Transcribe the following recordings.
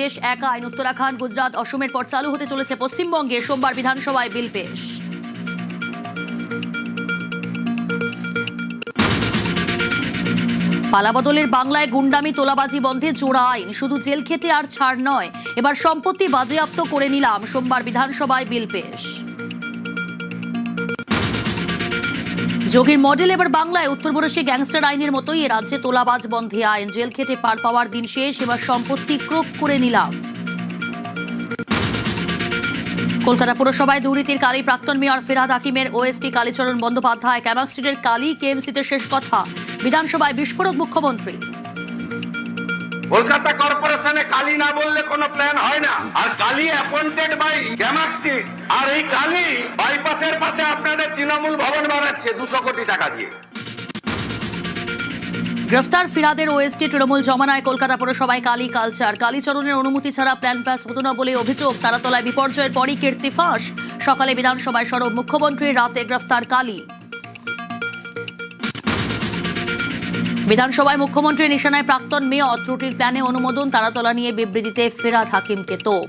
দেশ এক আইন উত্তরাখণ্ড, গুজরাট, অসমের পর চালু হতে চলেছে পশ্চিমবঙ্গে। সোমবার বিধানসভায় বিল পেশ। পালাবদলের বাংলায় গুন্ডামি, তোলাবাজি বন্ধে জোড়া আইন। শুধু জেল খেটে আর ছাড় নয়, এবার সম্পত্তি বাজেয়াপ্ত করে নিলাম। সোমবার বিধানসভায় বিল পেশ। যোগীর মডেল এবার বাংলায়। উত্তরপ্রদেশে গ্যাংস্টার আইনের মতোই এ রাজ্যে তোলাবাজ বন্ধে আইন। জেল খেটে পার পাওয়ার দিন শেষ, এবার সম্পত্তি ক্রোক করে নিলাম। কলকাতা পুরসভায় দুর্নীতির কালি। প্রাক্তন মেয়র ফিরহাদ হাকিমের ওএসটি কালীচরণ বন্দ্যোপাধ্যায়। ক্যামাক স্ট্রিটের কালি, কেএমসিতে শেষ কথা। বিধানসভায় বিস্ফোরক মুখ্যমন্ত্রী। কলকাতা কর্পোরেশনে কালি না বললে কোনো প্ল্যান হয় না। আর কালি অ্যাপয়েন্টেড বাই ক্যামাক স্ট্রিট। আর এই কালি বাইপাসের পাশে আপনাদের তৃণমূল ভবন বানাচ্ছে 200 কোটি টাকা দিয়ে। গ্রেফতার ফিরহাদের ওএসটি তৃণমূল জমানায়। কলকাতা পুরসভায় কালী কালচার। কালীচরণের অনুমতি ছাড়া প্ল্যান পাস হতো না বলে অভিযোগ। তারাতলায় বিপর্যয়ের পরই কীর্তি ফাঁস। সকালে বিধানসভায় সরব মুখ্যমন্ত্রী, রাতে গ্রেফতার কালী। বিধানসভায় মুখ্যমন্ত্রীর নিশানায় প্রাক্তন মেয়র। ত্রুটির প্ল্যানে অনুমোদন। তারাতলা নিয়ে বিবৃতিতে ফিরহাদ হাকিমকে তোপ।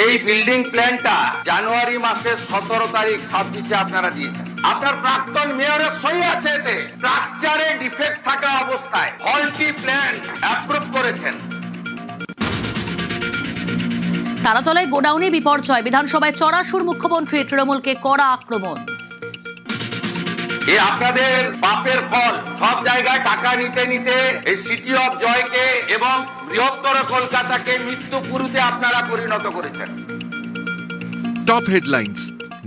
এই বিল্ডিং প্ল্যানটা জানুয়ারি মাসের 17 তারিখ 26-এ আপনারা দিয়েছেন। আপনার প্রাক্তন মেয়রের সই আছে এতে। স্ট্রাকচারে ডিফেক্ট থাকা অবস্থায় ফল্টি প্ল্যান অ্যাপ্রুভ করেছেন। তারাতলায় গোডাউনে বিপর্যয়। বিধানসভায় চড়াসুর মুখ্যমন্ত্রী। তৃণমূলকে কড়া আক্রমণ। এ আপনাদের পাপের ফল। সব জায়গায় টাকা নিতে নিতে এই সিটি অফ জয়কে এবং বৃহত্তর কলকাতাকে মৃত্যু পুরুতে আপনারা পরিণত করেছেন। Top headlines.